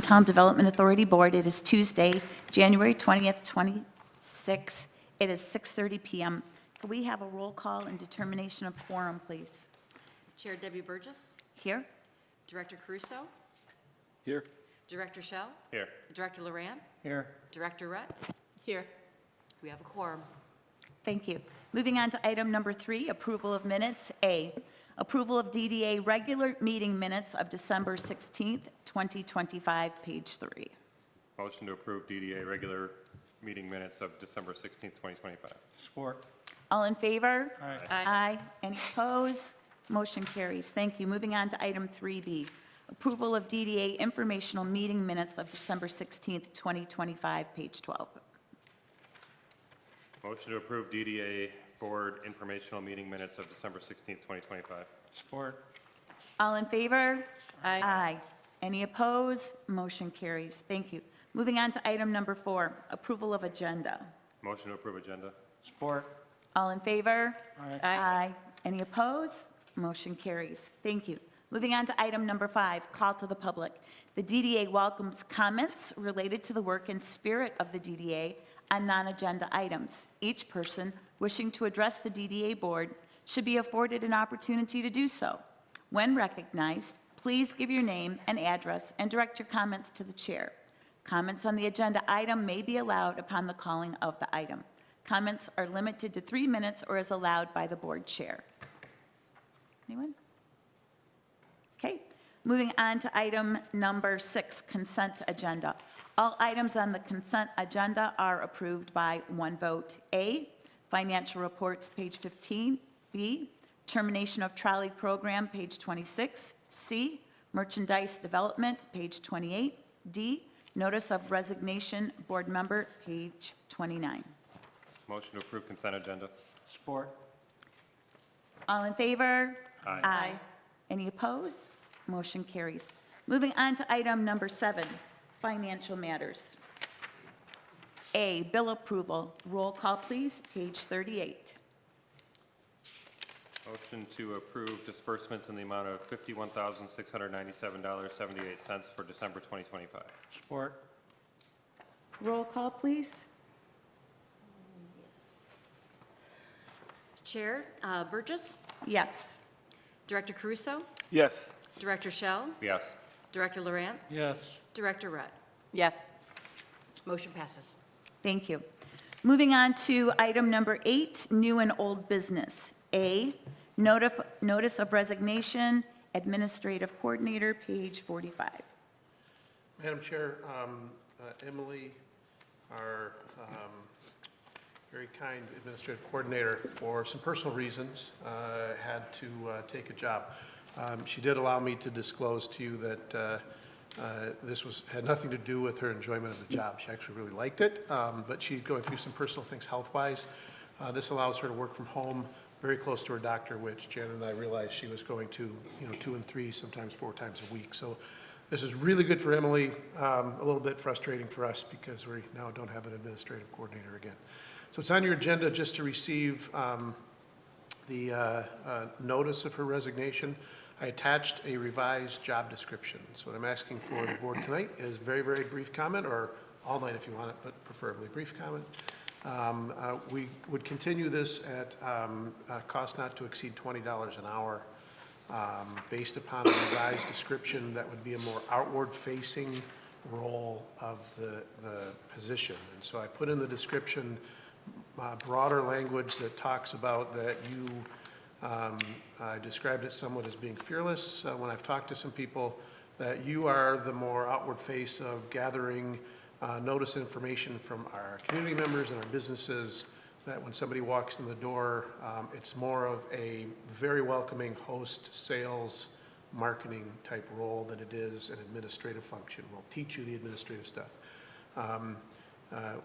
Town Development Authority Board. It is Tuesday, January 20th, 26. It is 6:30 PM. Can we have a roll call and determination of quorum, please? Chair Debbie Burgess, Here? Director Caruso, Here. Director Shell, Here. Director Laurent, Here. Director Rutt. Here. We have a quorum. Thank you. Moving on to item number 3, approval of minutes. A, approval of DDA regular meeting minutes of December 16th, 2025, page 3. Motion to approve DDA regular meeting minutes of December 16th, 2025. Support. All in favor? Aye. Aye. Any opposed? Motion carries. Thank you. Moving on to item 3B, approval of DDA informational meeting minutes of December 16th, 2025, page 12. Motion to approve DDA board informational meeting minutes of December 16th, 2025. Support. All in favor? Aye. Aye. Any opposed? Motion carries. Thank you. Moving on to item number 4, approval of agenda. Motion to approve agenda. Support. All in favor? Aye. Aye. Any opposed? Motion carries. Thank you. Moving on to item number 5, call to the public. The DDA welcomes comments related to the work and spirit of the DDA on non-agenda items. Each person wishing to address the DDA board should be afforded an opportunity to do so. When recognized, please give your name and address and direct your comments to the chair. Comments on the agenda item may be allowed upon the calling of the item. Comments are limited to 3 minutes or is allowed by the board chair. Anyone? Okay. Moving on to item number 6, consent agenda. All items on the consent agenda are approved by one vote. A, financial reports, page 15. B, termination of trolley program, page 26. C, merchandise development, page 28. D, notice of resignation, board member, page 29. Motion to approve consent agenda. Support. All in favor? Aye. Aye. Any opposed? Motion carries. Moving on to item number 7, financial matters. A, bill approval. Roll call, please, page 38. Motion to approve disbursements in the amount of $51,697.78 for December 2025. Support. Roll call, please. Chair Burgess, Yes. Director Caruso, Yes. Director Shell, Yes. Director Laurent, Yes. Director Rutt. Yes. Motion passes. Thank you. Moving on to item number 8, new and old business. A, notice of resignation, administrative coordinator, page 45. Madam Chair, Emily, our very kind administrative coordinator, for some personal reasons, had to take a job. She did allow me to disclose to you that this had nothing to do with her enjoyment of the job. She actually really liked it, but she's going through some personal things health-wise. This allows her to work from home, very close to her doctor, which Janet and I realized she was going to, 2 and 3, sometimes 4 times a week. So this is really good for Emily, a little bit frustrating for us because we now don't have an administrative coordinator again. So it's on your agenda just to receive the notice of her resignation. I attached a revised job description. So what I'm asking for the board tonight is very, very brief comment, or all night if you want it, but preferably brief comment. We would continue this at a cost not to exceed $20 an hour. Based upon a revised description that would be a more outward-facing role of the position. And so I put in the description broader language that talks about that you, I described it somewhat as being fearless when I've talked to some people, that you are the more outward face of gathering notice information from our community members and our businesses, that when somebody walks in the door, it's more of a very welcoming host, sales, marketing type role than it is an administrative function. We'll teach you the administrative stuff.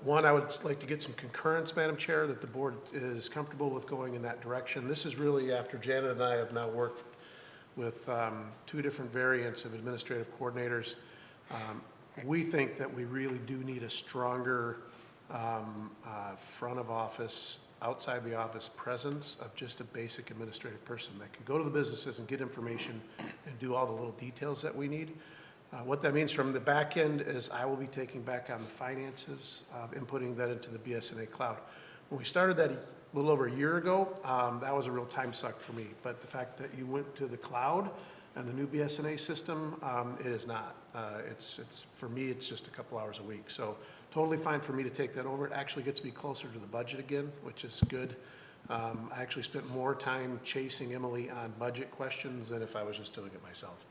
One, I would like to get some concurrence, Madam Chair, that the board is comfortable with going in that direction. This is really after Janet and I have now worked with 2 different variants of administrative coordinators. We think that we really do need a stronger front of office, outside the office presence of just a basic administrative person that can go to the businesses and get information and do all the little details that we need. What that means from the back end is I will be taking back on the finances, inputting that into the BSNA cloud. When we started that a little over a year ago, that was a real time suck for me. But the fact that you went to the cloud and the new BSNA system, it is not. For me, it's just a couple hours a week. So totally fine for me to take that over. It actually gets me closer to the budget again, which is good. I actually spent more time chasing Emily on budget questions than if I was just doing it myself.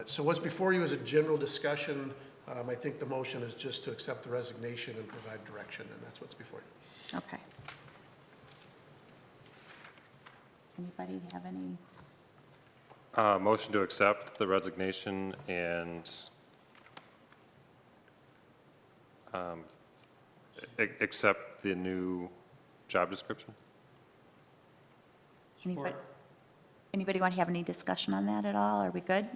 So what's before you is a general discussion. I think the motion is just to accept the resignation and provide direction, and that's what's before you. Okay. Anybody have any? Motion to accept the resignation and accept the new job description. Anybody want to have any discussion on that at all? Are we good?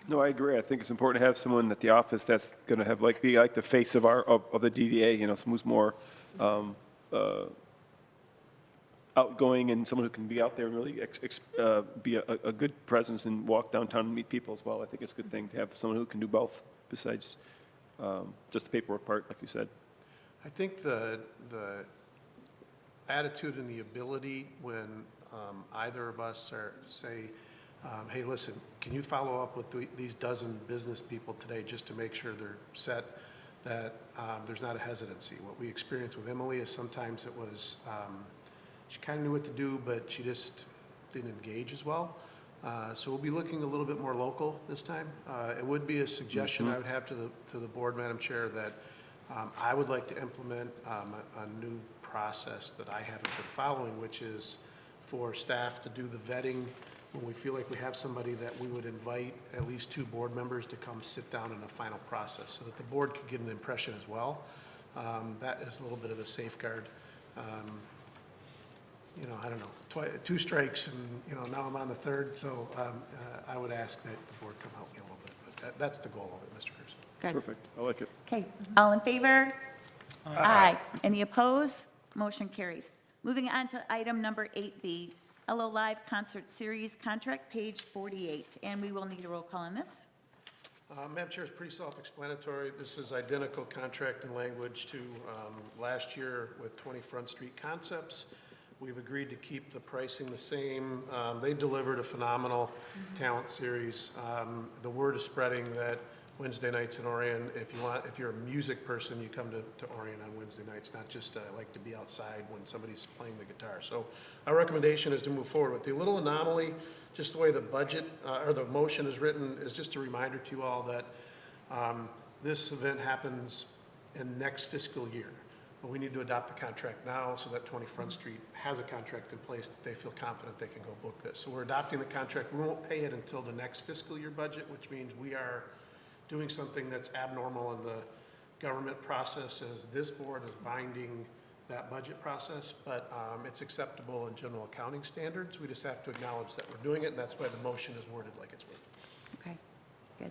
No, I agree. I think it's important to have someone at the office that's going to have, be like the face of of the DDA, someone who's more outgoing and someone who can be out there and really be a good presence and walk downtown and meet people as well. I think it's a good thing to have someone who can do both besides just the paperwork part, like you said. I think the attitude and the ability when either of us say, hey, listen, can you follow up with these dozen business people today just to make sure they're set, that there's not a hesitancy. What we experienced with Emily is sometimes it was, she kind of knew what to do, but she just didn't engage as well. So we'll be looking a little bit more local this time. It would be a suggestion I would have to the board, Madam Chair, that I would like to implement a new process that I haven't been following, which is for staff to do the vetting when we feel like we have somebody, that we would invite at least 2 board members to come sit down in a final process so that the board could get an impression as well. That is a little bit of a safeguard. I don't know, 2 strikes and, now I'm on the 3rd. So I would ask that the board come help me a little bit. But that's the goal of it, Mr. Cruz. Good. Perfect. I like it. Okay, all in favor? Aye. Any opposed? Motion carries. Moving on to item number 8B, LO Live Concert Series Contract, page 48. And we will need a roll call on this. Madam Chair, it's pretty self-explanatory. This is identical contract and language to last year with 20 Front Street Concepts. We've agreed to keep the pricing the same. They delivered a phenomenal talent series. The word is spreading that Wednesday nights in Orion, if you're a music person, you come to Orion on Wednesday nights, not just like to be outside when somebody's playing the guitar. So our recommendation is to move forward with the little anomaly. Just the way the budget or the motion is written is just a reminder to you all that this event happens in next fiscal year. But we need to adopt the contract now so that 20 Front Street has a contract in place that they feel confident they can go book this. So we're adopting the contract. We won't pay it until the next fiscal year budget, which means we are doing something that's abnormal in the government process, as this board is binding that budget process, but it's acceptable in general accounting standards. We just have to acknowledge that we're doing it, and that's why the motion is worded like it's worded. Okay, good.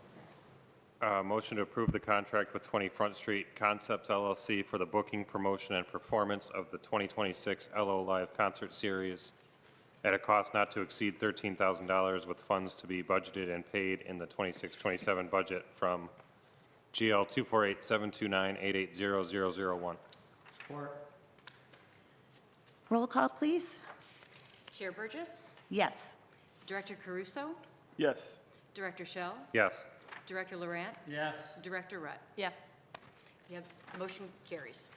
Motion to approve the contract with 20 Front Street Concepts LLC for the booking, promotion, and performance of the 2026 LO Live Concert Series at a cost not to exceed $13,000, with funds to be budgeted and paid in the 26-27 budget from GL 248-729-880-0001. Roll call, please. Chair Burgess, Yes. Director Caruso, Yes. Director Shell, Yes. Director Laurent, yes, Director Rutt. Yes. Motion carries.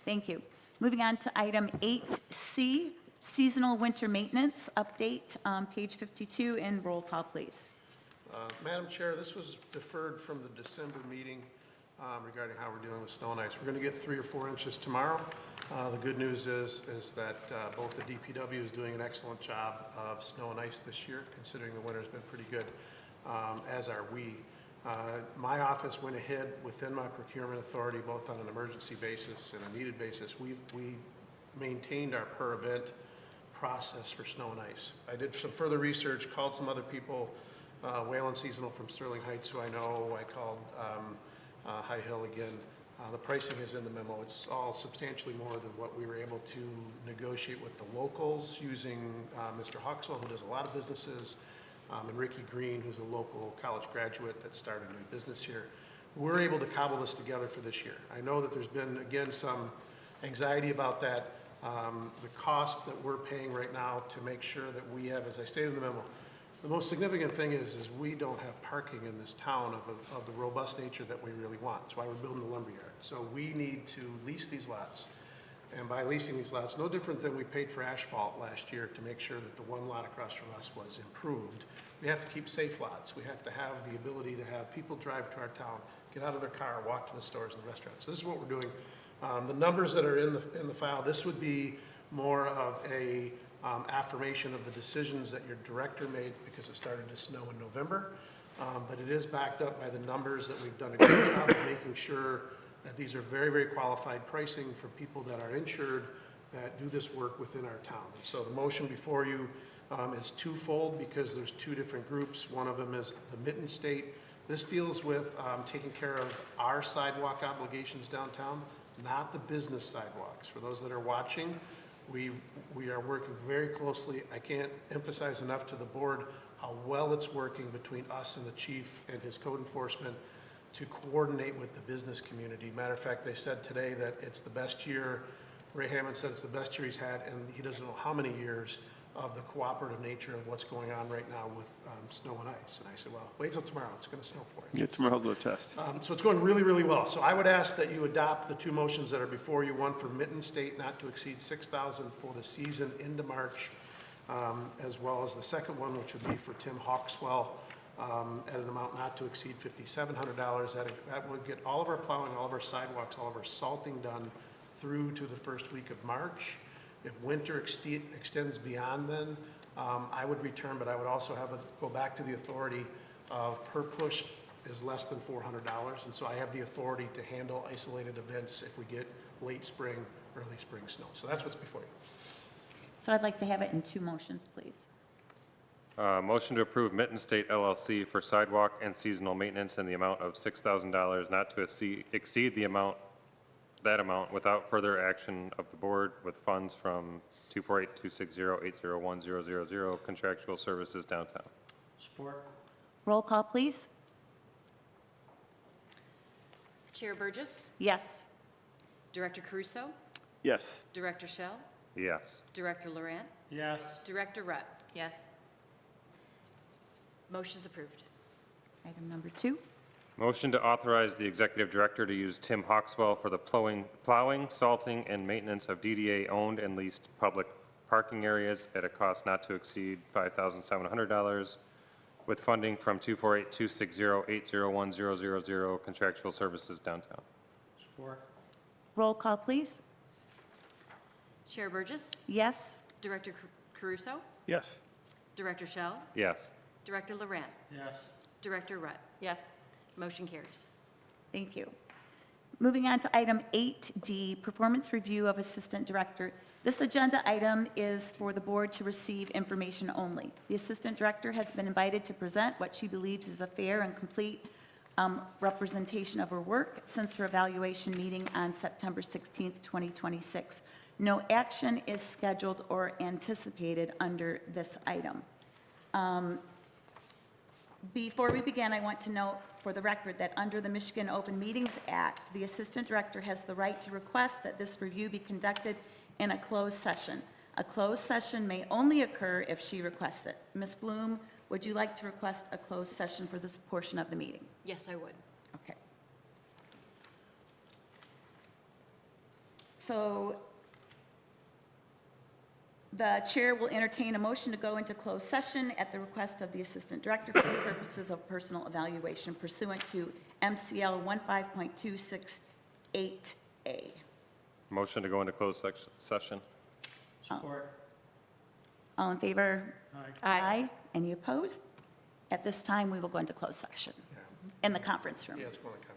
Thank you. Moving on to item 8C, Seasonal Winter Maintenance Update, page 52, and roll call, please. Madam Chair, this was deferred from the December meeting regarding how we're dealing with snow and ice. We're going to get 3 or 4 inches tomorrow. The good news is that both the DPW is doing an excellent job of snow and ice this year, considering the winter's been pretty good, as are we. My office went ahead within my procurement authority, both on an emergency basis and a needed basis. We maintained our per event process for snow and ice. I did some further research, called some other people, Whalen Seasonal from Sterling Heights, who I know. I called High Hill again. The pricing is in the memo. It's all substantially more than what we were able to negotiate with the locals using Mr. Huxell, who does a lot of businesses, and Ricky Green, who's a local college graduate that started a new business here. We're able to cobble this together for this year. I know that there's been, again, some anxiety about that. The cost that we're paying right now to make sure that we have, as I stated in the memo, the most significant thing is we don't have parking in this town of the robust nature that we really want. That's why we're building the lumberyard. So we need to lease these lots. And by leasing these lots, no different than we paid for asphalt last year to make sure that the one lot across from us was improved. We have to keep safe lots. We have to have the ability to have people drive to our town, get out of their car, walk to the stores and the restaurants. So this is what we're doing. The numbers that are in the file, this would be more of a affirmation of the decisions that your director made because it started to snow in November. But it is backed up by the numbers that we've done a good job of making sure that these are very, very qualified pricing for people that are insured that do this work within our town. And so the motion before you is twofold because there's two different groups. One of them is the Mitten State. This deals with taking care of our sidewalk obligations downtown, not the business sidewalks. For those that are watching, we are working very closely. I can't emphasize enough to the board how well it's working between us and the chief and his code enforcement to coordinate with the business community. Matter of fact, they said today that it's the best year, Ray Hammond said it's the best year he's had, and he doesn't know how many years of the cooperative nature of what's going on right now with snow and ice. And I said, well, wait till tomorrow, it's gonna snow for you. Yeah, tomorrow's the test. So it's going really, really well. So I would ask that you adopt the two motions that are before you, one for Mitten State not to exceed $6,000 for the season into March, as well as the second one, which would be for Tim Hawkswell, at an amount not to exceed $5,700. That would get all of our plowing, all of our sidewalks, all of our salting done through to the first week of March. If winter extends beyond then, I would return, but I would also go back to the authority of per push is less than $400. And so I have the authority to handle isolated events if we get late spring, early spring snow. So that's what's before you. So I'd like to have it in two motions, please. Motion to approve Mitten State LLC for sidewalk and seasonal maintenance in the amount of $6,000 not to exceed that amount without further action of the board with funds from 248-260-801-000 contractual services downtown. Support. Roll call, please. Chair Burgess, Yes. Director Caruso, Yes. Director Shell, Yes. Director Laurent, Yes. Director Rutt. Yes. Motion's approved. Item number 2. Motion to authorize the executive director to use Tim Hawkswell for the plowing, salting, and maintenance of DDA-owned and leased public parking areas at a cost not to exceed $5,700 with funding from 248-260-801-000 contractual services downtown. Support. Roll call, please. Chair Burgess, Yes. Director Caruso, Yes. Director Shell, Yes. Director Laurent, Yes. Director Rutt. Yes. Motion carries. Thank you. Moving on to item 8D, performance review of assistant director. This agenda item is for the board to receive information only. The assistant director has been invited to present what she believes is a fair and complete representation of her work since her evaluation meeting on September 16th, 2026. No action is scheduled or anticipated under this item. Before we begin, I want to note for the record that under the Michigan Open Meetings Act, the Assistant Director has the right to request that this review be conducted in a closed session. A closed session may only occur if she requests it. Ms. Bloom, would you like to request a closed session for this portion of the meeting? Yes, I would. Okay. So the chair will entertain a motion to go into closed session at the request of the Assistant Director for the purposes of personal evaluation pursuant to MCL 15.268A. Motion to go into closed session. Support. All in favor? Aye. Any opposed? At this time, we will go into closed session in the conference room. Yeah, it's going to come.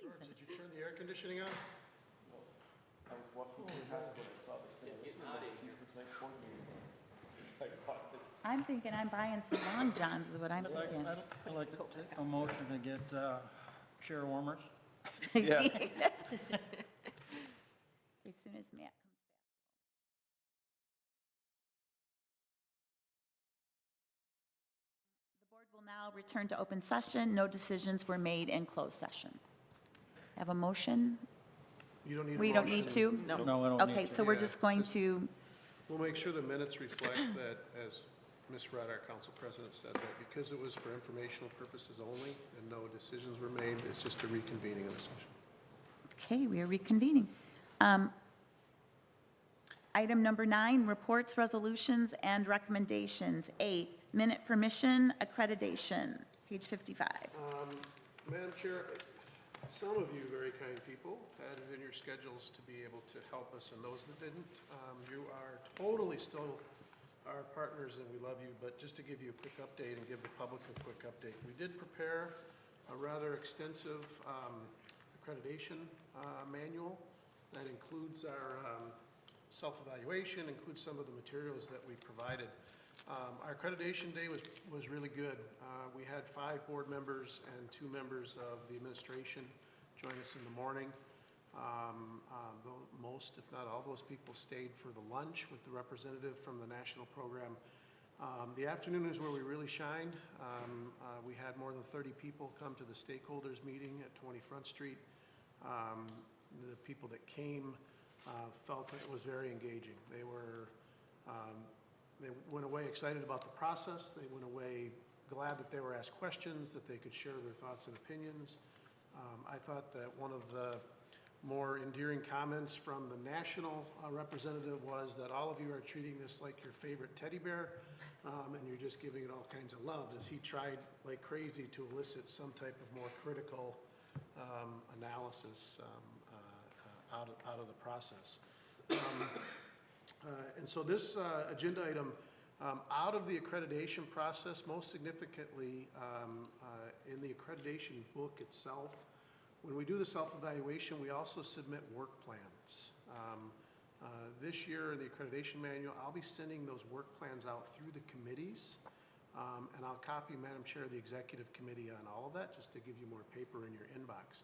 George, did you turn the air conditioning on? I was walking through the hospital, I saw this thing, this is like Eastern Tonight Board meeting. It's like, I'm thinking I'm buying some Long Johns is what I'm thinking. I'd like to take a motion to get chair warmers. Yeah. Yes. As soon as Matt comes back. The board will now return to open session. No decisions were made in closed session. Have a motion? You don't need a motion. We don't need to? No, I don't need Okay, to. so we're Yeah, just going to, We'll make sure the minutes reflect that, as Ms. Rudd, our council president, said, that because it was for informational purposes only and no decisions were made, it's just a reconvening of the session. okay, we are reconvening. Item number 9, reports, resolutions, and recommendations. A, minute for mission accreditation, page 55. Madam Chair, some of you very kind people had it in your schedules to be able to help us, and those that didn't, you are totally still our partners, and we love you, but just to give you a quick update and give the public a quick update, we did prepare a rather extensive accreditation manual that includes our self-evaluation, includes some of the materials that we provided. Our accreditation day was really good. We had 5 board members and 2 members of the administration join us in the morning. Most, if not all, those people stayed for the lunch with the representative from the national program. The afternoon is where we really shined. We had more than 30 people come to the stakeholders meeting at 20 Front Street. The people that came felt that it was very engaging. They went away excited about the process. They went away glad that they were asked questions, that they could share their thoughts and opinions. I thought that one of the more endearing comments from the national representative was that all of you are treating this like your favorite teddy bear, and you're just giving it all kinds of love, as he tried like crazy to elicit some type of more critical analysis out of the process. And so this agenda item, out of the accreditation process, most significantly in the accreditation book itself, when we do the self-evaluation, we also submit work plans. This year in the accreditation manual, I'll be sending those work plans out through the committees, and I'll copy Madam Chair the executive committee on all of that, just to give you more paper in your inbox.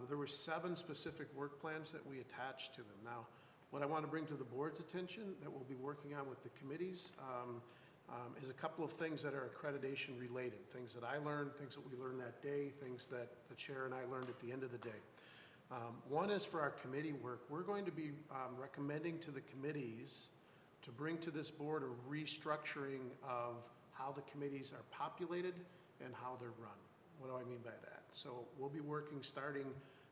There were 7 specific work plans that we attached to them. Now, what I want to bring to the board's attention that we'll be working on with the committees is a couple of things that are accreditation related, things that I learned, things that we learned that day, things that the chair and I learned at the end of the day. One is for our committee work. We're going to be recommending to the committees to bring to this board a restructuring of how the committees are populated and how they're run. What do I mean by that? So we'll be working starting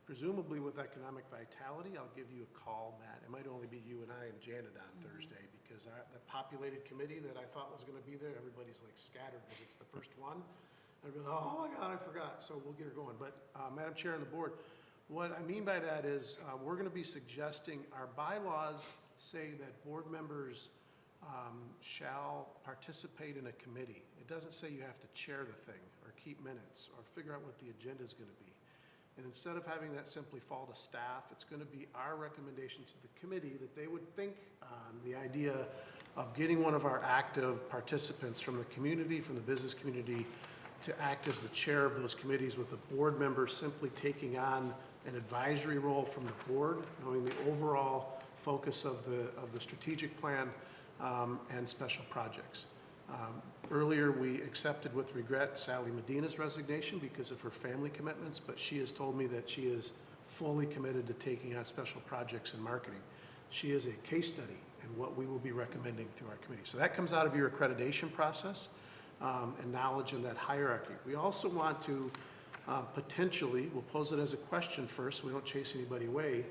presumably with economic vitality. I'll give you a call, Matt. It might only be you and I and Janet on Thursday, because the populated committee that I thought was going to be there, everybody's like scattered because it's the first one. Everybody's, oh my God, I forgot. So we'll get her going. But Madam Chair and the board, what I mean by that is we're going to be suggesting, our bylaws say that board members shall participate in a committee. It doesn't say you have to chair the thing or keep minutes or figure out what the agenda is going to be. And instead of having that simply fall to staff, it's going to be our recommendation to the committee that they would think on the idea of getting one of our active participants from the community, from the business community, to act as the chair of those committees, with the board member simply taking on an advisory role from the board, knowing the overall focus of the strategic plan and special projects. Earlier, we accepted with regret Sally Medina's resignation because of her family commitments, but she has told me that she is fully committed to taking on special projects and marketing. She is a case study in what we will be recommending through our committee. So that comes out of your accreditation process and knowledge in that hierarchy. We also want to potentially, we'll pose it as a question first so we don't chase anybody away,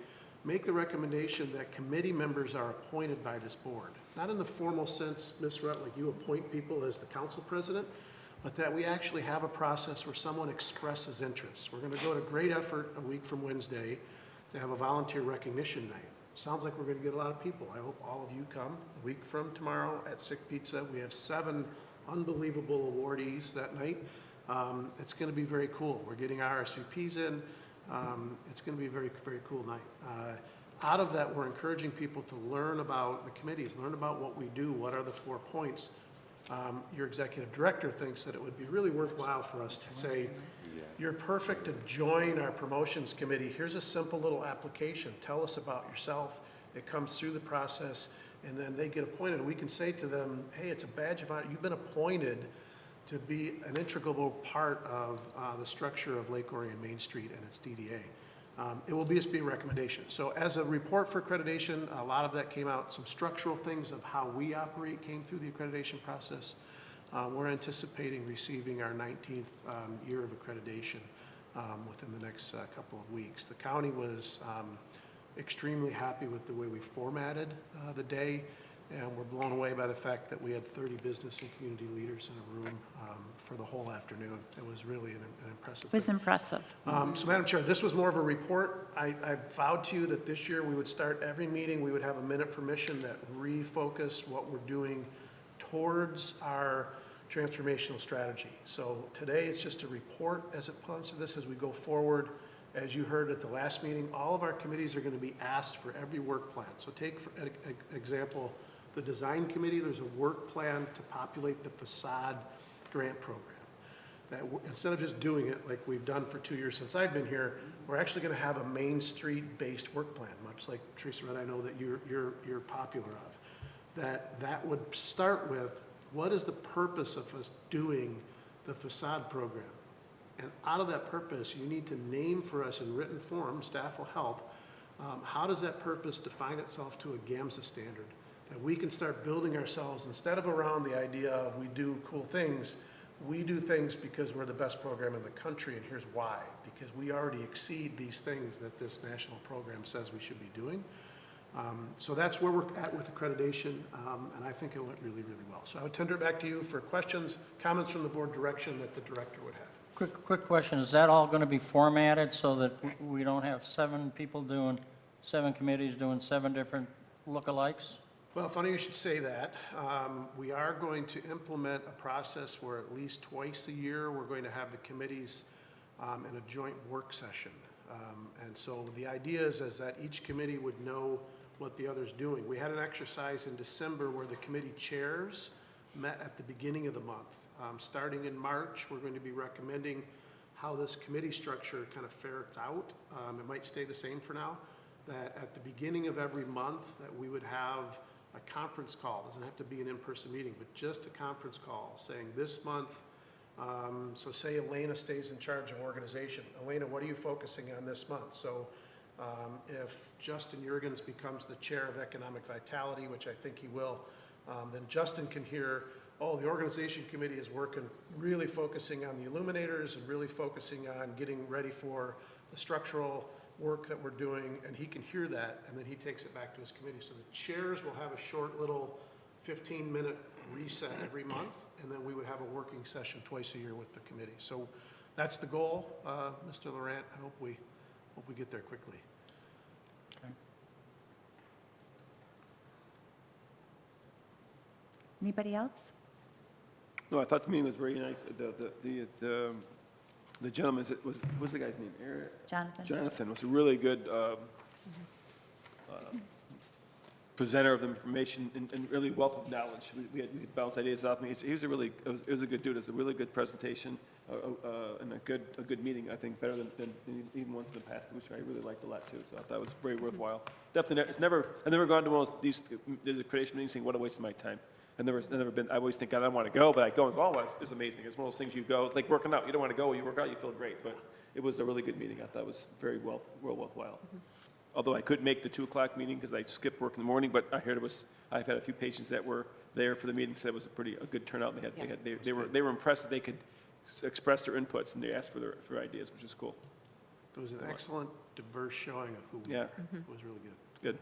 make the recommendation that committee members are appointed by this board. Not in the formal sense, Ms. Rutt, like you appoint people as the council president, but that we actually have a process where someone expresses interest. We're going to go to great effort a week from Wednesday to have a volunteer recognition night. Sounds like we're going to get a lot of people. I hope all of you come. A week from tomorrow at Sick Pizza, we have 7 unbelievable awardees that night. It's going to be very cool. We're getting RSVPs in. It's going to be a very, very cool night. Out of that, we're encouraging people to learn about the committees, learn about what we do, what are the 4 points. Your executive director thinks that it would be really worthwhile for us to say, you're perfect to join our promotions committee. Here's a simple little application. Tell us about yourself. It comes through the process, and then they get appointed. We can say to them, hey, it's a badge of honor. You've been appointed to be an integral part of the structure of Lake Orion Main Street and its DDA. It will just be a recommendation. So as a report for accreditation, a lot of that came out. Some structural things of how we operate came through the accreditation process. We're anticipating receiving our 19th year of accreditation within the next couple of weeks. The county was extremely happy with the way we formatted the day, and we're blown away by the fact that we had 30 business and community leaders in a room for the whole afternoon. It was really an impressive It was thing. impressive. So Madam Chair, this was more of a report. I vowed to you that this year we would start every meeting, we would have a minute for mission that refocused what we're doing towards our transformational strategy. So today it's just a report as it plans to this as we go forward. As you heard at the last meeting, all of our committees are going to be asked for every work plan. So take for example, the design committee, there's a work plan to populate the facade grant program. That instead of just doing it like we've done for 2 years since I've been here, we're actually going to have a Main Street-based work plan, much like Teresa Red, I know that you're popular of. That would start with, what is the purpose of us doing the facade program? And out of that purpose, you need to name for us in written form, staff will help, how does that purpose define itself to a GAMSA standard? That we can start building ourselves, instead of around the idea of we do cool things, we do things because we're the best program in the country, and here's why. Because we already exceed these things that this national program says we should be doing. So that's where we're at with accreditation, and I think it went really, really well. So I would tender it back to you for questions, comments from the board, direction that the director would have. Quick question, is that all going to be formatted so that we don't have 7 people doing, 7 committees doing 7 different lookalikes? Well, funny you should say that. We are going to implement a process where at least twice a year, we're going to have the committees in a joint work session. And so the idea is that each committee would know what the other's doing. We had an exercise in December where the committee chairs met at the beginning of the month. Starting in March, we're going to be recommending how this committee structure kind of ferrets out. It might stay the same for now, that at the beginning of every month that we would have a conference call. It doesn't have to be an in-person meeting, but just a conference call saying this month, so say Elena stays in charge of organization. Elena, what are you focusing on this month? So if Justin Jurgens becomes the chair of economic vitality, which I think he will, then Justin can hear, oh, the organization committee is working, really focusing on the illuminators and really focusing on getting ready for the structural work that we're doing, and he can hear that, and then he takes it back to his committee. So the chairs will have a short little 15-minute reset every month, and then we would have a working session twice a year with the committee. So that's the goal, Mr. Laurent. I hope we get there quickly. Anybody else? No, I thought the meeting was very nice. The gentleman, what's the guy's name? Jonathan? Jonathan was a really good presenter of the information and really wealth of knowledge. We could bounce ideas off me. He was it was a good dude. It was a really good presentation and a good meeting, I think, better than even ones in the past, which I really liked a lot too. So I thought it was very worthwhile. Definitely, I've never gone to one of these accreditation meetings saying, what a waste of my time. I've never been, I always think, I don't want to go, but I go and go, oh, it's amazing. It's one of those things you go, it's like working out. You don't want to go, you work out, you feel great. But it was a really good meeting. I thought it was very well worthwhile. Although I couldn't make the 2 o'clock meeting because I skipped work in the morning, but I heard I've had a few patients that were there for the meeting, said it was a good turnout. They were impressed that they could express their inputs and they asked for ideas, which is cool. It was an excellent, diverse showing of who we are. It was really good. Good.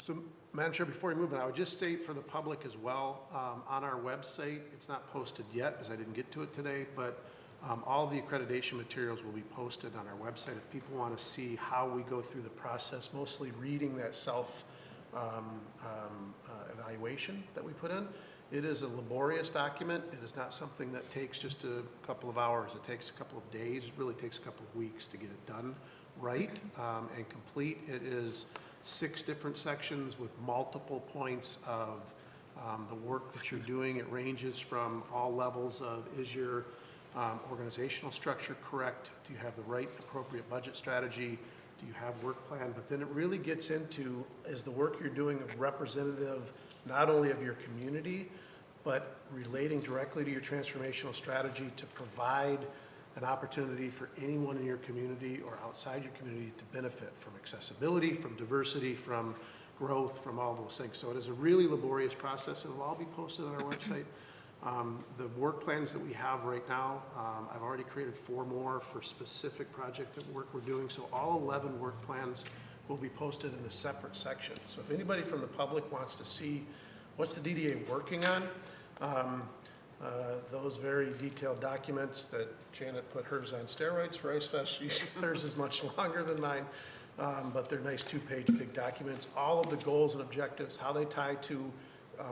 So, Madam Chair, before we move on, I would just state for the public as well, on our website, it's not posted yet, as I didn't get to it today, but all the accreditation materials will be posted on our website. If people want to see how we go through the process, mostly reading that self evaluation that we put in, It is a laborious document. It is not something that takes just a couple of hours. It takes a couple of days. It really takes a couple of weeks to get it done right and complete. It is 6 different sections with multiple points of the work that you're doing. It ranges from all levels of, is your organizational structure correct? Do you have the right appropriate budget strategy? Do you have work plan? But then it really gets into, is the work you're doing representative not only of your community, but relating directly to your transformational strategy to provide an opportunity for anyone in your community or outside your community to benefit from accessibility, from diversity, from growth, from all those things. So it is a really laborious process, and it'll all be posted on our website. The work plans that we have right now, I've already created 4 more for specific project work we're doing. So all 11 work plans will be posted in a separate section. So if anybody from the public wants to see what's the DDA working on, those very detailed documents that Janet put hers on steroids for Ice Fest, hers is much longer than mine, but they're nice 2-page big documents. All of the goals and objectives, how they tie to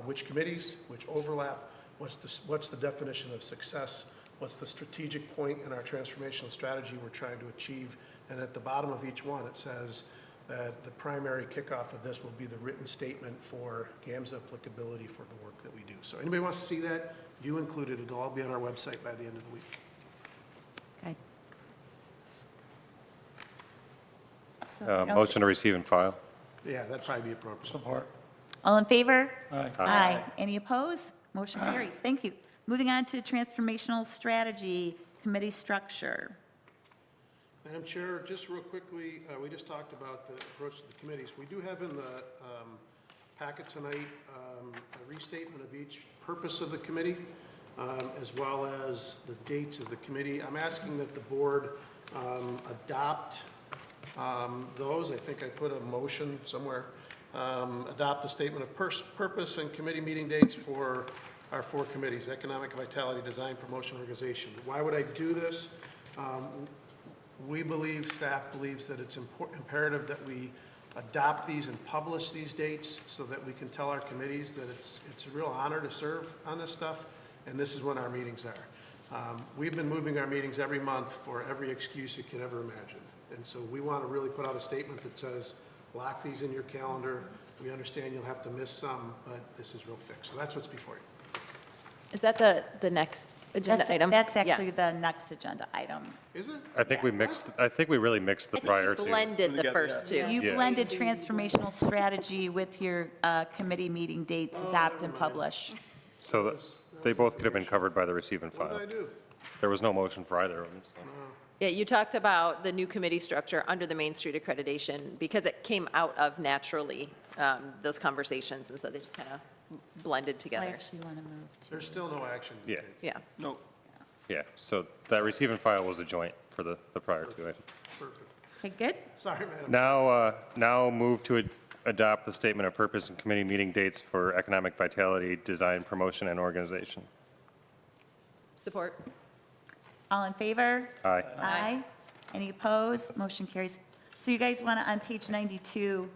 which committees, which overlap, what's the definition of success, what's the strategic point in our transformational strategy we're trying to achieve, and at the bottom of each one it says that the primary kickoff of this will be the written statement for GAMSA applicability for the work that we do. So anybody wants to see that, you included, it'll all be on our website by the end of the week. Okay. So, Motion to receive and file. Yeah, that'd probably be appropriate. Support. all in favor? Aye. Aye. Any opposed? Motion carries. Thank you. Moving on to transformational strategy committee structure. Madam Chair, just real quickly, we just talked about the approach to the committees. We do have in the packet tonight a restatement of each purpose of the committee, as well as the dates of the committee. I'm asking that the board adopt those. I think I put a motion somewhere. Adopt the statement of purpose and committee meeting dates for our 4 committees: Economic Vitality, Design, Promotion, Organization. Why would I do this? We believe, staff believes that it's imperative that we adopt these and publish these dates so that we can tell our committees that it's a real honor to serve on this stuff, and this is when our meetings are. We've been moving our meetings every month for every excuse you can ever imagine, and so we want to really put out a statement that says, block these in your calendar. We understand you'll have to miss some, but this is real fixed. So that's what's before you. Is that the next agenda item? That's Yeah. actually the next agenda item. Is it? I think we mixed, I think we really mixed the I think prior you two. blended the Together, first two. You Yeah. blended transformational strategy with your committee meeting dates, adopt and never mind. publish. So they both could have been covered by the receive and What file. did I do? There was no motion for either of them. so. Yeah, you talked about the new committee structure under the Main Street accreditation because it came out of naturally those conversations, and so they just kind of blended I together. actually want to move to. There's still no action to Yeah. take. Yeah. No, Yeah, so that receive and file was a joint for the prior two items. Perfect. Okay, good. Sorry, Madam. Now move to adopt the statement of purpose and committee meeting dates for economic vitality, design, promotion, and organization. Support? All in favor? Aye. Aye. Any opposed? Motion carries. So you guys want to, on page 92,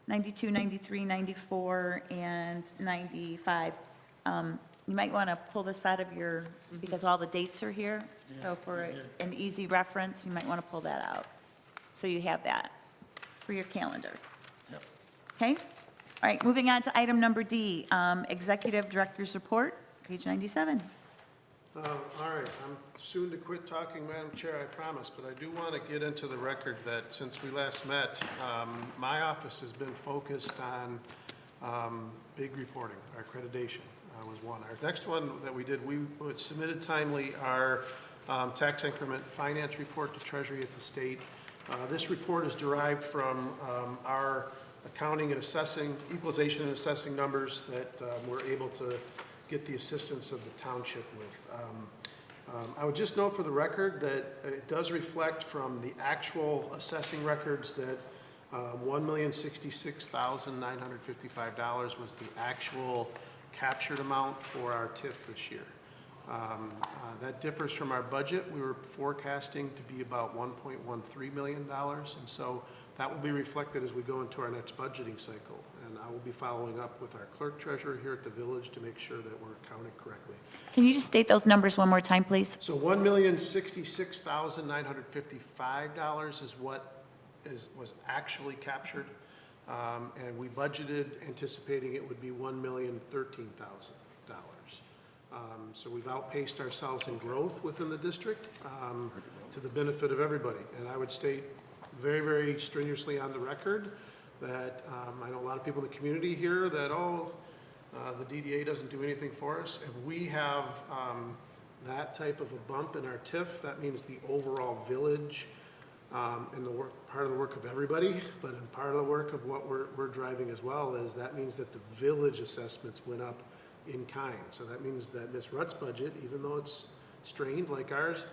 93, 94, and 95, you might want to pull this out of your, because all the dates are here. So for an easy reference, you might want to pull that out. So you have that for your calendar. Okay? All right, moving on to item number D, Executive Director's Report, page 97. All right, I'm soon to quit talking, Madam Chair, I promise, but I do want to get into the record that since we last met, my office has been focused on big reporting. Our accreditation was one. Our next one that we did, we submitted timely our tax increment finance report to Treasury at the state. This report is derived from our accounting and assessing, equalization and assessing numbers that we're able to get the assistance of the township with. I would just note for the record that it does reflect from the actual assessing records that $1,066,955 was the actual captured amount for our TIF this year. That differs from our budget. We were forecasting to be about $1.13 million, and so that will be reflected as we go into our next budgeting cycle. And I will be following up with our clerk treasurer here at the village to make sure that we're accounting correctly. Can you just state those numbers one more time, please? So $1,066,955 is what was actually captured, and we budgeted anticipating it would be $1,013,000. So we've outpaced ourselves in growth within the district to the benefit of everybody. And I would state very, very strenuously on the record that I know a lot of people in the community here that, the DDA doesn't do anything for us. If we have that type of a bump in our TIF, that means the overall village and the work, part of the work of everybody, but in part of the work of what we're driving as well is that means that the village assessments went up in kind. So that means that Ms. Rutt's budget, even though it's strained like ours,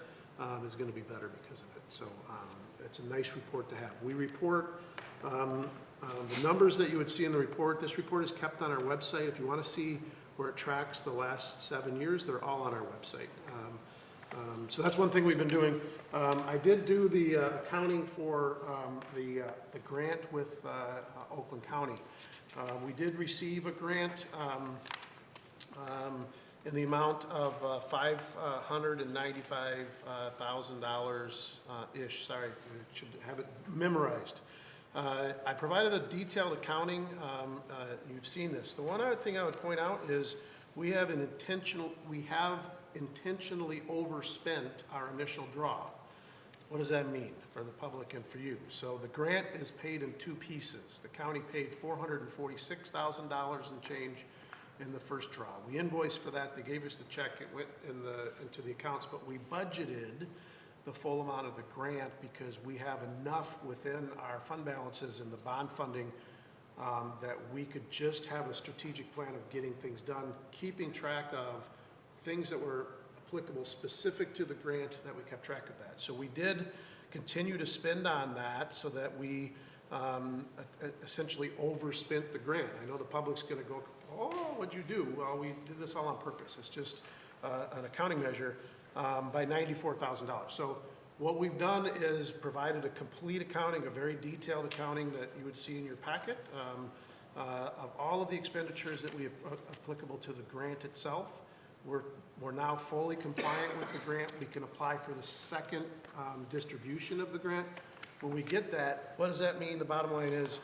is going to be better because of it. So it's a nice report to have. We report the numbers that you would see in the report. This report is kept on our website. If you want to see where it tracks the last 7 years, they're all on our website. So that's one thing we've been doing. I did do the accounting for the grant with Oakland County. We did receive a grant in the amount of $595,000-ish. Sorry, I should have it memorized. I provided a detailed accounting. You've seen this. The one other thing I would point out is we have intentionally overspent our initial draw. What does that mean for the public and for you? So the grant is paid in two pieces. The county paid $446,000 and change in the first draw. We invoiced for that. They gave us the check. It went into the accounts, but we budgeted the full amount of the grant because we have enough within our fund balances and the bond funding that we could just have a strategic plan of getting things done, keeping track of things that were applicable specific to the grant, that we kept track of that. So we did continue to spend on that so that we essentially overspent the grant. I know the public's going to go, oh, what'd you do? Well, we did this all on purpose. It's just an accounting measure by $94,000. So what we've done is provided a complete accounting, a very detailed accounting that you would see in your packet of all of the expenditures that we applicable to the grant itself. We're now fully compliant with the grant. We can apply for the second distribution of the grant. When we get that, what does that mean? The bottom line is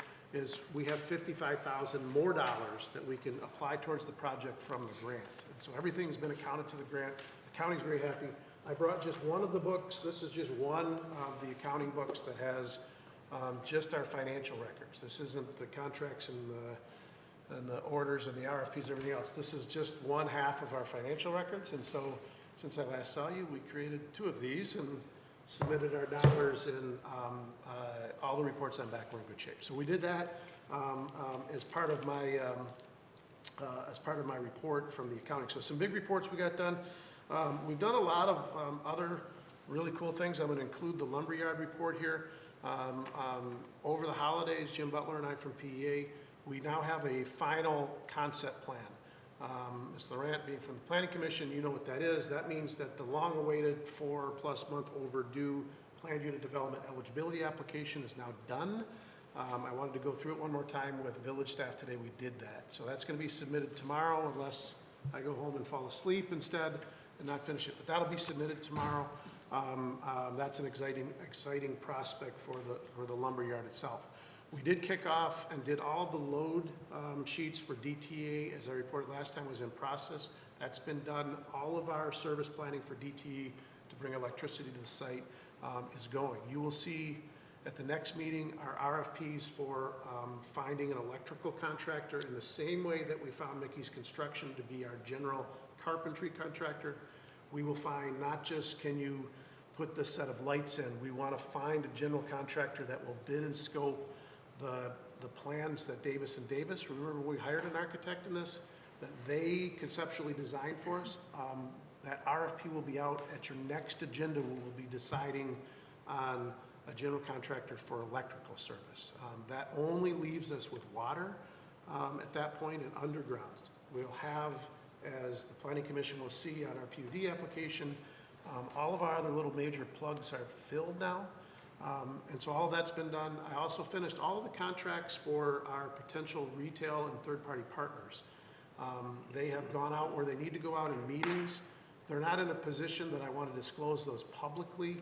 we have $55,000 more that we can apply towards the project from the grant. And so everything's been accounted to the grant. The county's very happy. I brought just one of the books. This is just one of the accounting books that has just our financial records. This isn't the contracts and the orders and the RFPs and everything else. This is just one half of our financial records. And so since I last saw you, we created two of these and submitted our dollars, and all the reports on back were in good shape. So we did that as part of my report from the accounting. So some big reports we got done. We've done a lot of other really cool things. I'm going to include the lumberyard report here. Over the holidays, Jim Butler and I from PEA, we now have a final concept plan. Ms. Laurent, being from the Planning Commission, you know what that is. That means that the long-awaited 4+ month overdue planned unit development eligibility application is now done. I wanted to go through it one more time with village staff today. We did that. So that's going to be submitted tomorrow unless I go home and fall asleep instead and not finish it. But that'll be submitted tomorrow. That's an exciting prospect for the lumberyard itself. We did kick off and did all of the load sheets for DTA, as I reported last time, was in process. That's been done. All of our service planning for DTE to bring electricity to the site is going. You will see at the next meeting our RFPs for finding an electrical contractor in the same way that we found Mickey's Construction to be our general carpentry contractor. We will find not just can you put this set of lights in, we want to find a general contractor that will bid and scope the plans that Davis & Davis, remember we hired an architect in this, that they conceptually designed for us. That RFP will be out at your next agenda. We will be deciding on a general contractor for electrical service. That only leaves us with water at that point and underground. We'll have as the Planning Commission will see on our PUD application, all of our other little major plugs are filled now. And so all of that's been done. I also finished all of the contracts for our potential retail and third-party partners. They have gone out where they need to go out in meetings. They're not in a position that I want to disclose those publicly.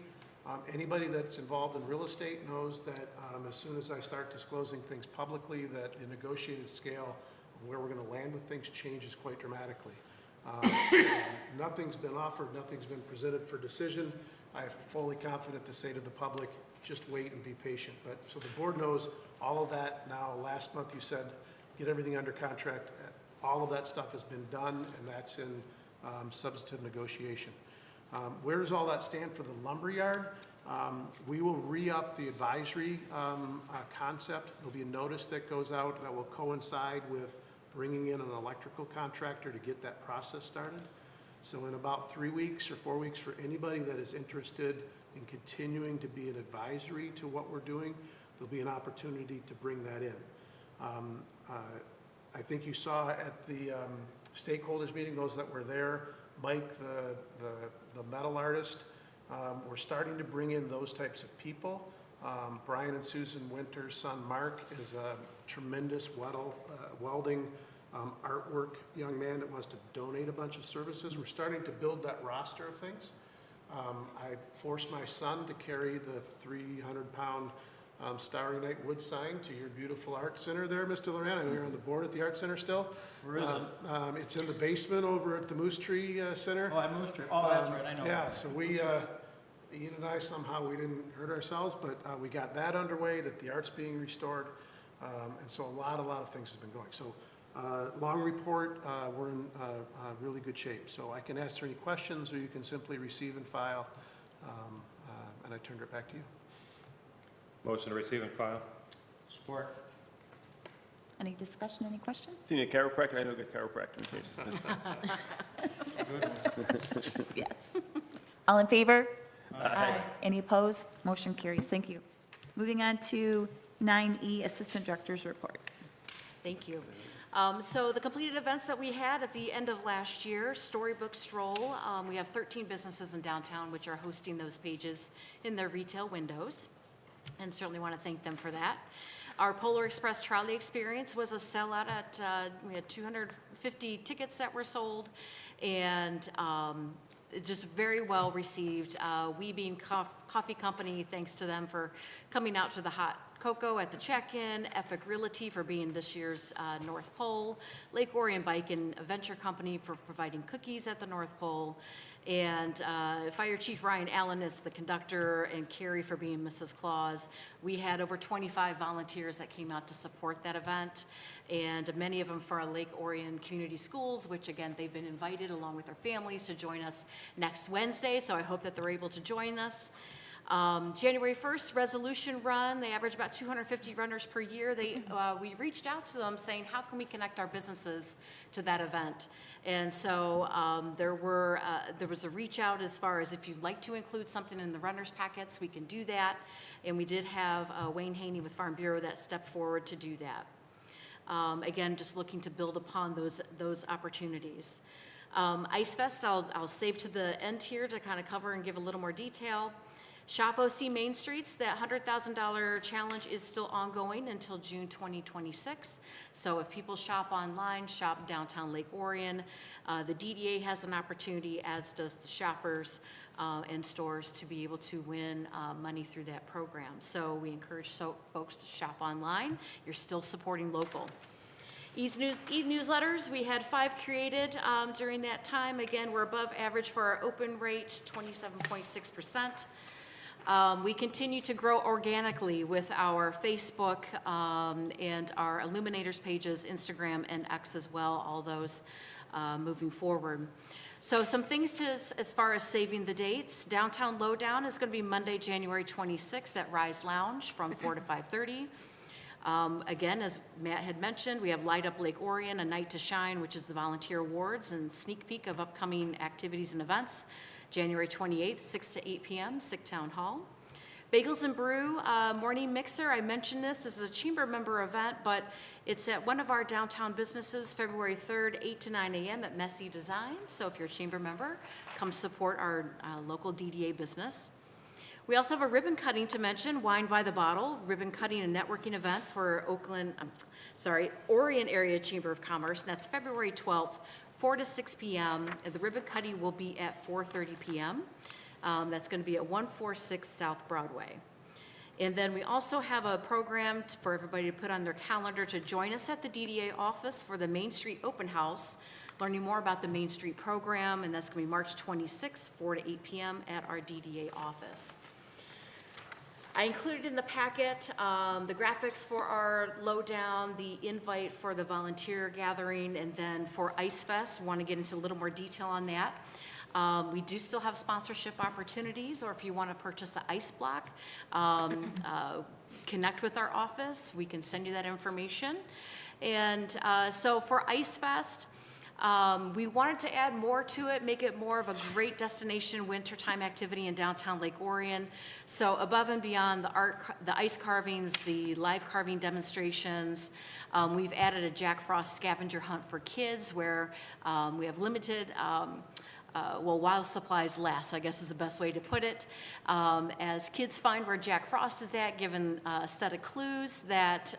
Anybody that's involved in real estate knows that as soon as I start disclosing things publicly, that the negotiated scale of where we're going to land with things changes quite dramatically. Nothing's been offered, nothing's been presented for decision. I am fully confident to say to the public, just wait and be patient. But, so the board knows all of that now. Last month you said, get everything under contract. All of that stuff has been done, and that's in substantive negotiation. Where does all that stand for the lumberyard? We will re-up the advisory concept. There'll be a notice that goes out that will coincide with bringing in an electrical contractor to get that process started. So in about 3 weeks or 4 weeks, for anybody that is interested in continuing to be an advisory to what we're doing, there'll be an opportunity to bring that in. I think you saw at the stakeholders meeting, those that were there, Mike, the metal artist, we're starting to bring in those types of people. Brian and Susan Winter's son, Mark, is a tremendous welding artwork young man that wants to donate a bunch of services. We're starting to build that roster of things. I forced my son to carry the 300-pound Starry Night wood sign to your beautiful art center there, Mr. Loran. I know you're on the board at the art center still. Where is it? It's in the basement over at the Moose Tree Center. Oh, at Moose Tree. Oh, that's right, I know. Yeah, so we, Ian and I, somehow we didn't hurt ourselves, but we got that underway, that the art's being restored. And so a lot of things have been going. So long report, we're in really good shape. So I can answer any questions, or you can simply receive and file. And I turn it back to you. Motion to receive and file. Support. Any discussion, any questions? Do you need a chiropractor? I know a good chiropractor in case. Yes. All in favor? Aye. Any opposed? Motion carries. Thank you. Moving on to 9E, Assistant Director's Report. Thank you. So the completed events that we had at the end of last year, Storybook Stroll, we have 13 businesses in downtown which are hosting those pages in their retail windows, and certainly want to thank them for that. Our Polar Express Trolley Experience was a sellout at, we had 250 tickets that were sold, and just very well received. We being coffee company, thanks to them for coming out to the hot cocoa at the check-in, Epic Realty for being this year's North Pole, Lake Orion Bike and Adventure Company for providing cookies at the North Pole, and Fire Chief Ryan Allen is the conductor, and Carrie for being Mrs. Claus. We had over 25 volunteers that came out to support that event, and many of them for our Lake Orion Community Schools, which again, they've been invited along with their families to join us next Wednesday, so I hope that they're able to join us. January 1st, resolution run, they average about 250 runners per year. We reached out to them saying, how can we connect our businesses to that event? And so there was a reach out as far as if you'd like to include something in the runners packets, we can do that. And we did have Wayne Haney with Farm Bureau that stepped forward to do that. Again, just looking to build upon those opportunities. Ice Fest, I'll save to the end here to kind of cover and give a little more detail. Shop OC Main Streets, that $100,000 challenge is still ongoing until June 2026. So if people shop online, shop downtown Lake Orion, the DDA has an opportunity, as does the shoppers and stores, to be able to win money through that program. So we encourage folks to shop online. You're still supporting local. E-newsletters, we had 5 created during that time. Again, we're above average for our open rate, 27.6%. We continue to grow organically with our Facebook and our Illuminators pages, Instagram and X as well, all those moving forward. So some things as far as saving the dates. Downtown Lowdown is going to be Monday, January 26th at Rise Lounge from 4 to 5:30. Again, as Matt had mentioned, we have Light Up Lake Orion, A Night to Shine, which is the volunteer awards and sneak peek of upcoming activities and events. January 28th, 6 to 8 p.m., Sick Town Hall. Bagels and Brew Morning Mixer, I mentioned this is a chamber member event, but it's at one of our downtown businesses, February 3rd, 8 to 9 a.m. at Messy Designs. So if you're a chamber member, come support our local DDA business. We also have a ribbon cutting to mention, Wine by the Bottle, ribbon cutting and networking event for Orion Area Chamber of Commerce, and that's February 12th, 4 to 6 p.m. The ribbon cutting will be at 4:30 p.m. That's going to be at 146 South Broadway. And then we also have a program for everybody to put on their calendar to join us at the DDA office for the Main Street Open House, learning more about the Main Street program, and that's going to be March 26th, 4 to 8 p.m. at our DDA office. I included in the packet the graphics for our lowdown, the invite for the volunteer gathering, and then for Ice Fest. Want to get into a little more detail on that. We do still have sponsorship opportunities, or if you want to purchase an ice block, connect with our office. We can send you that information. And so for Ice Fest, we wanted to add more to it, make it more of a great destination wintertime activity in downtown Lake Orion. So above and beyond the ice carvings, the live carving demonstrations, we've added a Jack Frost scavenger hunt for kids where we have limited, while supplies last, I guess is the best way to put it. As kids find where Jack Frost is at, given a set of clues that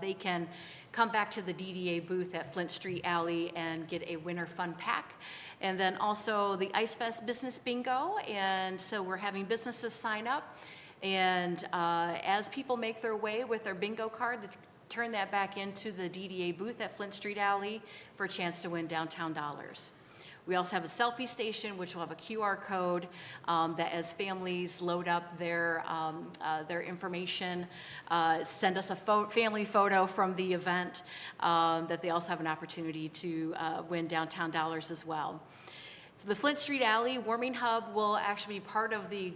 they can come back to the DDA booth at Flint Street Alley and get a winter fun pack. And then also the Ice Fest Business Bingo. And so we're having businesses sign up. And as people make their way with their bingo card, they turn that back into the DDA booth at Flint Street Alley for a chance to win downtown dollars. We also have a selfie station, which will have a QR code that as families load up their information, send us a family photo from the event, that they also have an opportunity to win downtown dollars as well. The Flint Street Alley Warming Hub will actually be part of the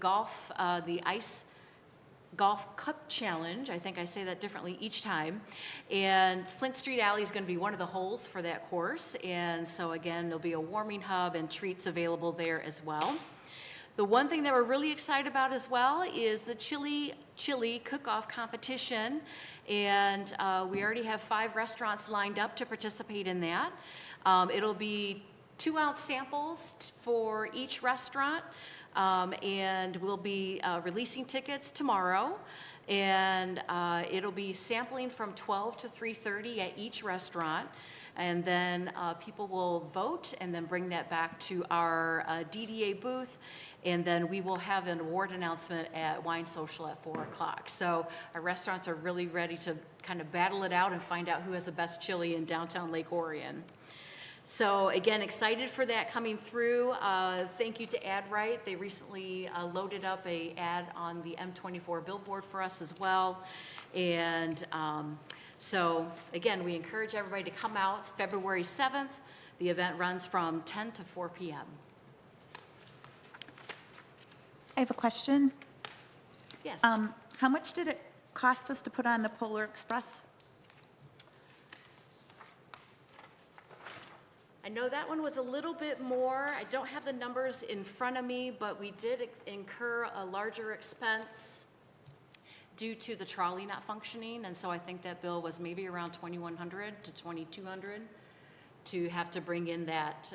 Ice Golf Cup Challenge. I think I say that differently each time. And Flint Street Alley is going to be one of the holes for that course. And so again, there'll be a warming hub and treats available there as well. The one thing that we're really excited about as well is the chili cook-off competition. And we already have 5 restaurants lined up to participate in that. It'll be 2-ounce samples for each restaurant. And we'll be releasing tickets tomorrow, and it'll be sampling from 12 to 3:30 at each restaurant, and then people will vote and then bring that back to our DDA booth, and then we will have an award announcement at Wine Social at 4 o'clock. So our restaurants are really ready to kind of battle it out and find out who has the best chili in downtown Lake Orion. So again, excited for that coming through. Thank you to AdRight. They recently loaded up a ad on the M24 billboard for us as well. And so again, we encourage everybody to come out February 7th. The event runs from 10 to 4 p.m. I have a question. Yes. How much did it cost us to put on the Polar Express? I know that one was a little bit more. I don't have the numbers in front of me, but we did incur a larger expense due to the trolley not functioning. And so I think that bill was maybe around $2,100 to $2,200 to have to bring in that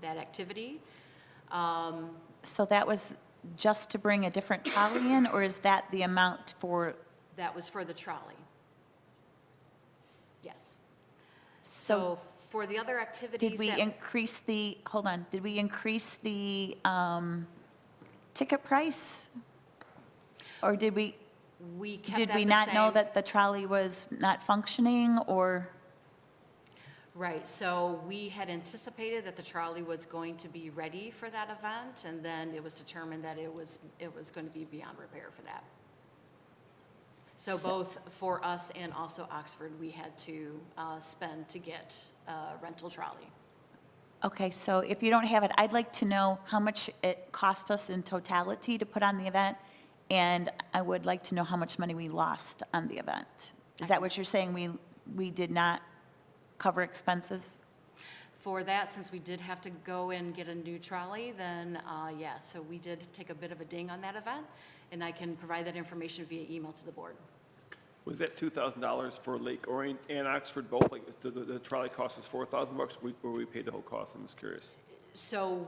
activity. So that was just to bring a different trolley in, or is that the amount for? That was for the trolley. Yes. So For the other activities. did we increase the, hold on, did we increase the ticket price? Or did we kept that the not know same. that the trolley was not functioning, or? Right, so we had anticipated that the trolley was going to be ready for that event, and then it was determined that it was going to be beyond repair for that. So both for us and also Oxford, we had to spend to get a rental trolley. Okay, so if you don't have it, I'd like to know how much it cost us in totality to put on the event, and I would like to know how much money we lost on the event. Is that what you're saying? We did not cover expenses? For that, since we did have to go and get a new trolley, then, yeah, so we did take a bit of a ding on that event, and I can provide that information via email to the board. Was that $2,000 for Lake Orion and Oxford both? Like, the trolley cost us $4,000, or we paid the whole cost? I'm just curious. So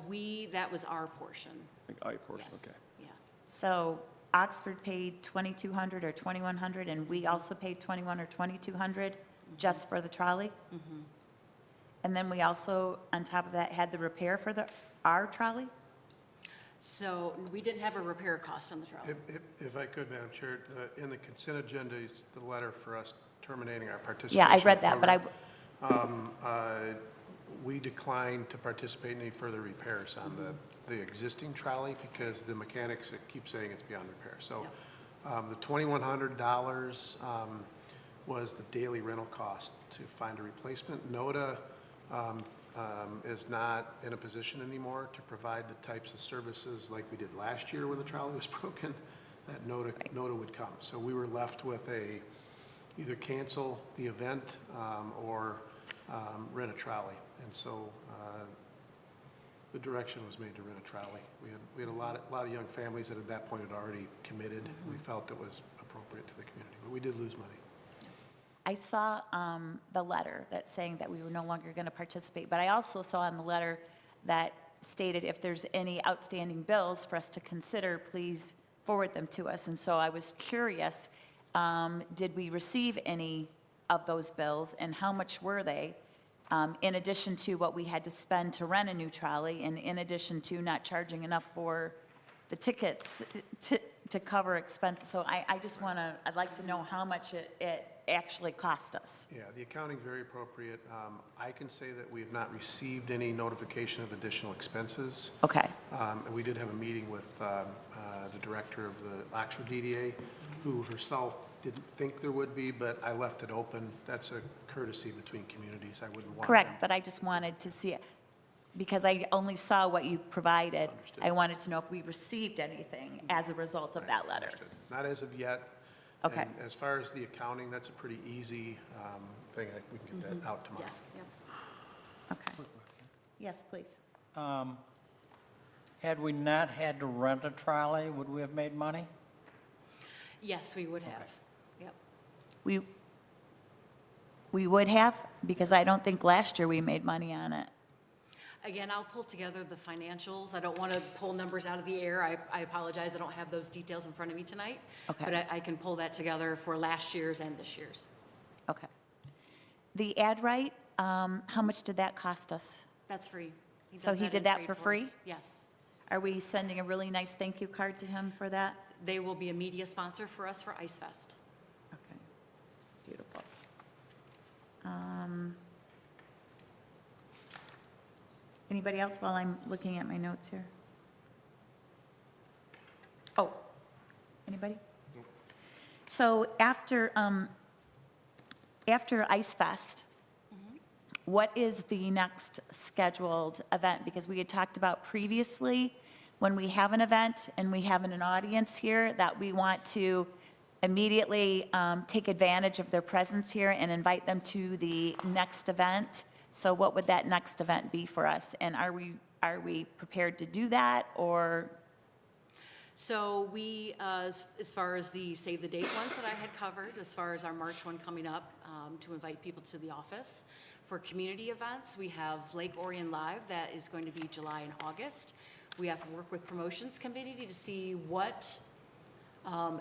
that was our portion, Like, I portion, yes. okay. Yeah. So Oxford paid 2,200 or 2,100, and we also paid 2,100 or 2,200 just for the trolley? And then we also, on top of that, had the repair for our trolley? So we didn't have a repair cost on the trolley. If I could, Madam Chair, in the consent agenda is the letter for us terminating our participation. Yeah, I in the read that, but program. We declined to participate in any further repairs on the existing trolley because the mechanics keep saying it's beyond repair. So the $2,100 was the daily rental cost to find a replacement. NODA is not in a position anymore to provide the types of services like we did last year when the trolley was broken, that NODA would come. So we were left with either cancel the event or rent a trolley. And so the direction was made to rent a trolley. We had a lot of young families that at that point had already committed. We felt it was appropriate to the community, but we did lose money. I saw the letter that's saying that we were no longer going to participate, but I also saw in the letter that stated if there's any outstanding bills for us to consider, please forward them to us. And so I was curious, did we receive any of those bills, and how much were they? In addition to what we had to spend to rent a new trolley, and in addition to not charging enough for the tickets to cover expenses. So I just want to, I'd like to know how much it actually cost us. Yeah, the accounting very appropriate. I can say that we have not received any notification of additional expenses. Okay, And we did have a meeting with the director of the Oxford DDA, who herself didn't think there would be, but I left it open. That's a courtesy between communities. I wouldn't want correct, them- but I just wanted to see it, because I only saw what you provided. Understood. I wanted to know if we received anything as a result of that letter. Understood. Not as of yet. Okay. And as far as the accounting, that's a pretty easy thing. We can get that out Yeah, tomorrow. yeah. Okay. Yes, please. Had we not had to rent a trolley, would we have made money? Yes, we would have. Yep. We would have, because I don't think last year we made money on it. Again, I'll pull together the financials. I don't want to pull numbers out of the air. I apologize, I don't have those details in front of me tonight. Okay. But I can pull that together for last year's and this year's. Okay. The ad right, how much did that cost us? That's free. So does he in did that trade for us. free? Yes. Are we sending a really nice thank you card to him for that? They will be a media sponsor for us for Ice Fest. Okay, beautiful. Anybody else while I'm looking at my notes here? Oh, anybody? So after Ice Fest, what is the next scheduled event? Because we had talked about previously, when we have an event and we have an audience here, that we want to immediately take advantage of their presence here and invite them to the next event. So what would that next event be for us? And are we prepared to do that, or? So we, as far as the save the date ones that I had covered, as far as our March one coming up, to invite people to the office. For community events, we have Lake Orion Live, that is going to be July and August. We have to work with Promotions Committee to see what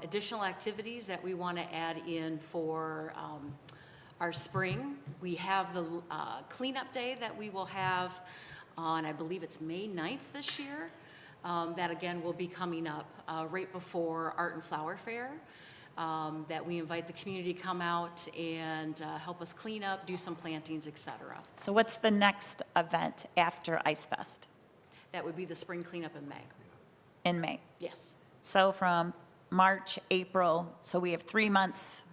additional activities that we want to add in for our spring. We have the cleanup day that we will have on, I believe it's May 9th this year. That again will be coming up right before Art and Flower Fair. That we invite the community to come out and help us clean up, do some plantings, et cetera. So what's the next event after Ice Fest? That would be the spring cleanup in May. In May? Yes, So from March, April, so we have 3 months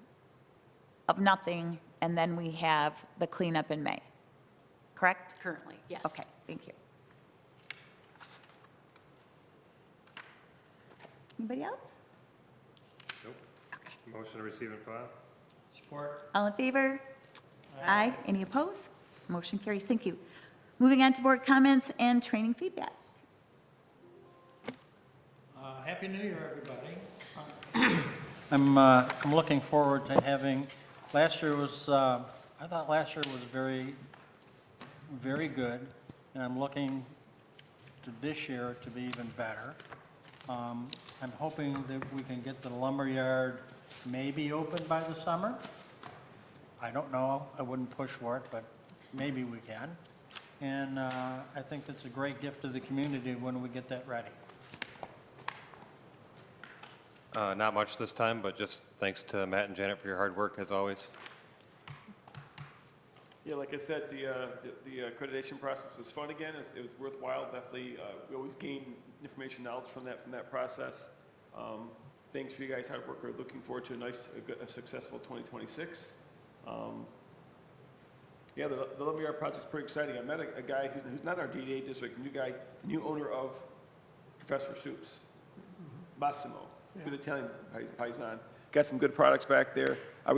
of nothing, and then we have the cleanup in May, correct? currently, yes. Okay, thank you. Anybody else? Nope. Okay. Motion to receive and file? Support? All in favor? Aye. Any opposed? Motion carries. Thank you. Moving on to board comments and training feedback. Happy New Year, everybody. I'm looking forward to having, last year was, I thought last year was very, very good, and I'm looking to this year to be even better. I'm hoping that we can get the lumberyard maybe open by the summer. I don't know, I wouldn't push for it, but maybe we can. And I think that's a great gift to the community when we get that ready. Not much this time, but just thanks to Matt and Janet for your hard work, as always. Yeah, like I said, the accreditation process was fun again. It was worthwhile, definitely. We always gain information, knowledge from that process. Thanks for you guys' hard work. We're looking forward to a successful 2026. Yeah, the lumberyard project's pretty exciting. I met a guy who's not in our DDA district, the new owner of Professor Soup's, Massimo, good Italian paisan. Got some good products back there. I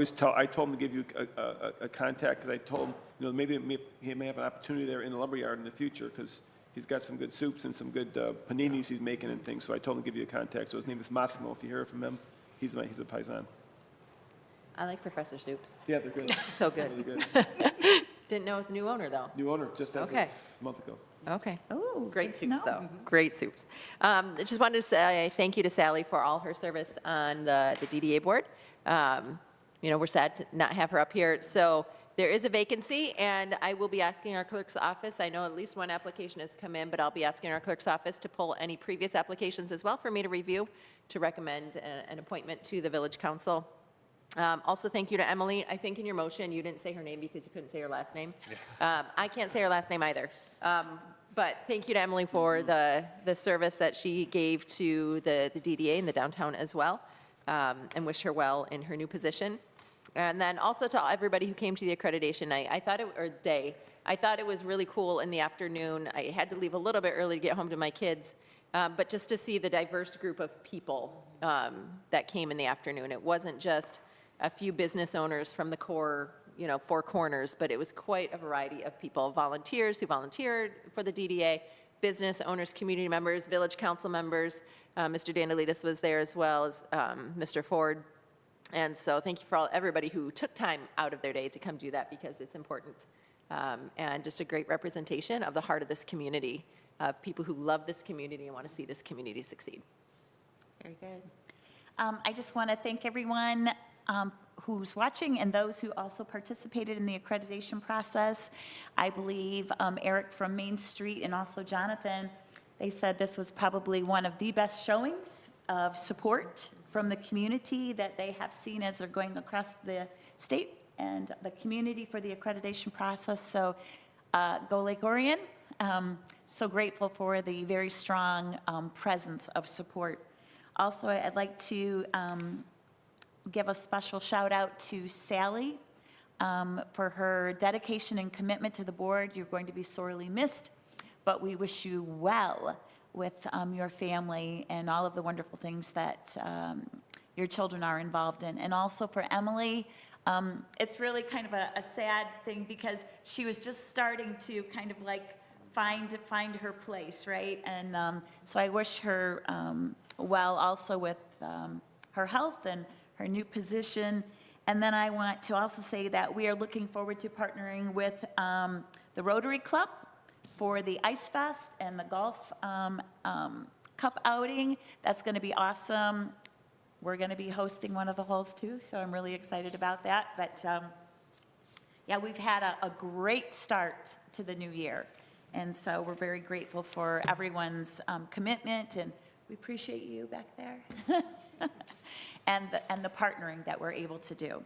told him to give you a contact, because I told him, maybe he may have an opportunity there in the lumberyard in the future, because he's got some good soups and some good paninis he's making and things, so I told him to give you a contact. So his name is Massimo. If you hear from him, he's a paisan. I like Professor Soups. Yeah, they're good. So good. Really good. Didn't know it's a new owner, though. New owner, just as Okay. a month ago. Okay. Oh, Great good to soups, know. though. Great soups. I just wanted to say thank you to Sally for all her service on the DDA board. We're sad to not have her up here. So there is a vacancy, and I will be asking our clerk's office. I know at least one application has come in, but I'll be asking our clerk's office to pull any previous applications as well for me to review, to recommend an appointment to the village council. Also, thank you to Emily. I think in your motion, you didn't say her name because you couldn't say her last name. I can't say her last name either. But thank you to Emily for the service that she gave to the DDA in the downtown as well, and wish her well in her new position. And then also to everybody who came to the accreditation night. I thought it was really cool in the afternoon. I had to leave a little bit early to get home to my kids, but just to see the diverse group of people that came in the afternoon. It wasn't just a few business owners from the core, four corners, but it was quite a variety of people, volunteers who volunteered for the DDA, business owners, community members, village council members. Mr. Dandelides was there as well as Mr. Ford. And so thank you for everybody who took time out of their day to come do that, because it's important. And just a great representation of the heart of this community, of people who love this community and want to see this community succeed. Very good. I just want to thank everyone who's watching and those who also participated in the accreditation process. I believe Eric from Main Street and also Jonathan, they said this was probably one of the best showings of support from the community that they have seen as they're going across the state and the community for the accreditation process. So go Lake Orion. So grateful for the very strong presence of support. Also, I'd like to give a special shout out to Sally for her dedication and commitment to the board. You're going to be sorely missed, but we wish you well with your family and all of the wonderful things that your children are involved in. And also for Emily, it's really kind of a sad thing, because she was just starting to kind of like find her place, right? And so I wish her well also with her health and her new position. And then I want to also say that we are looking forward to partnering with the Rotary Club for the Ice Fest and the Golf Cup outing. That's going to be awesome. We're going to be hosting one of the holes too, so I'm really excited about that. But yeah, we've had a great start to the new year. And so we're very grateful for everyone's commitment, and we appreciate you back there. and the partnering that we're able to do.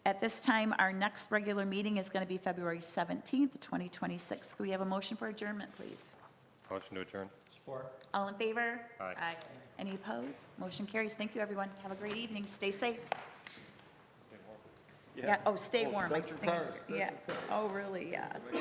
At this time, our next regular meeting is going to be February 17th, 2026. Could we have a motion for adjournment, please? Motion to adjourn. Support. All in favor? Aye. Any opposed? Motion carries. Thank you, everyone. Have a great evening. Stay safe. Yeah, oh, stay warm. I Start your think. cars, start Yeah. your cars. Oh, really? Yes.